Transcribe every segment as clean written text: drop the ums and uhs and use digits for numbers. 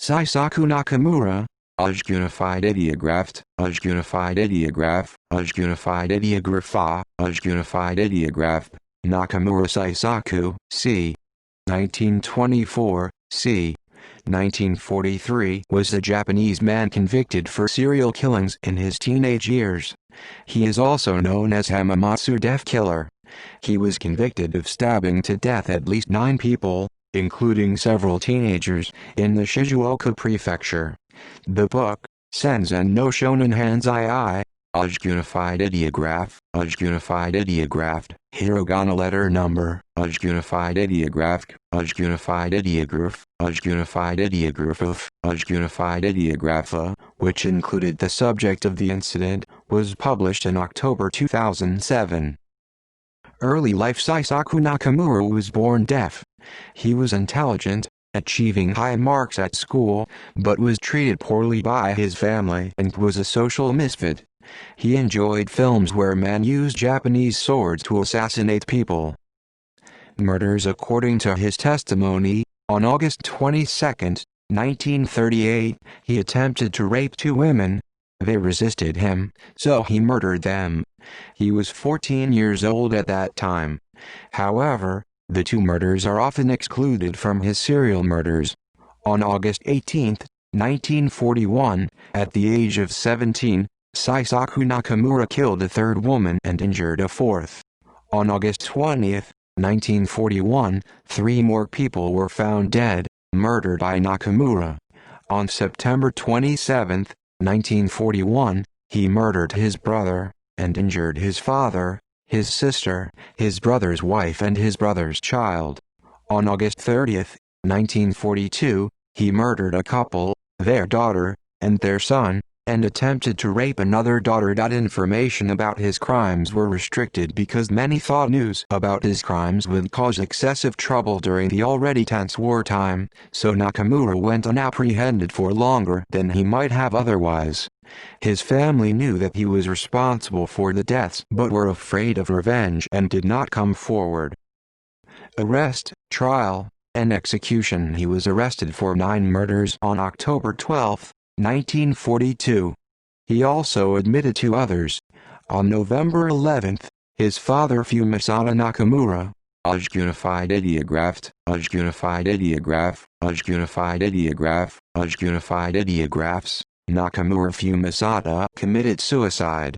Seisaku Nakamura, Unified Ideographed, Unified Ideograph, Unified Ideographa, Unified Ideograph, Nakamura Seisaku, c. 1924, c. 1943 was a Japanese man convicted for serial killings in his teenage years. He is also known as Hamamatsu Death Killer. He was convicted of stabbing to death at least 9 people, including several teenagers, in the Shizuoka prefecture. The book, Senzen no Shonen Hanzai, Unified Ideograph, Unified Ideographed, Hiragana letter number, Unified Ideograph, Unified Ideograph, Unified Ideograph, Unified Ideographa, which included the subject of the incident, was published in October 2007. Early life. Seisaku Nakamura was born deaf. He was intelligent, achieving high marks at school, but was treated poorly by his family and was a social misfit. He enjoyed films where men used Japanese swords to assassinate people. Murders. According to his testimony, on August 22, 1938, he attempted to rape 2 women. They resisted him, so he murdered them. He was 14 years old at that time. However, the 2 murders are often excluded from his serial murders. On August 18, 1941, at the age of 17, Seisaku Nakamura killed a 3rd woman and injured a 4th. On August 20, 1941, 3 more people were found dead, murdered by Nakamura. On September 27, 1941, he murdered his brother, and injured his father, his sister, his brother's wife and his brother's child. On August 30, 1942, he murdered a couple, their daughter, and their son, and attempted to rape another daughter. Information about his crimes were restricted because many thought news about his crimes would cause excessive trouble during the already tense wartime, so Nakamura went unapprehended for longer than he might have otherwise. His family knew that he was responsible for the deaths but were afraid of revenge and did not come forward. Arrest, trial, and execution. He was arrested for 9 murders on October 12, 1942. He also admitted to others. On November 11, his father Fumisada Nakamura, Unified Ideographed, Unified Ideograph, Unified Ideograph, Unified Ideographs, Nakamura Fumisada committed suicide.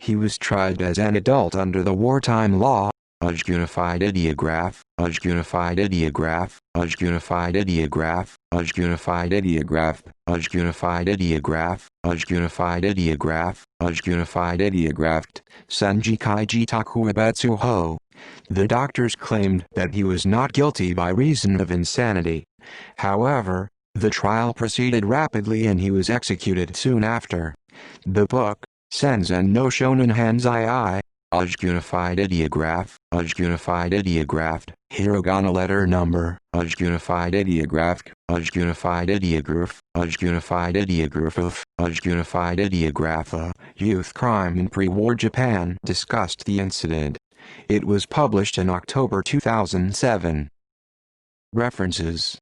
He was tried as an adult under the wartime law, Unified Ideograph, Unified Ideograph, Unified Ideograph, Unified Ideograph, Unified Ideograph, Unified Ideograph, Unified Ideographed, Sanjikai Jitaku Abatsuho. The doctors claimed that he was not guilty by reason of insanity. However, the trial proceeded rapidly and he was executed soon after. The book, Senzen no Shonen Hanzai, Unified Ideograph, Unified Ideographed, Hiragana letter number, Unified Ideograph, Unified Ideograph, Unified Ideograph, Unified Ideographa, Youth Crime in Pre-War Japan discussed the incident. It was published in October 2007. References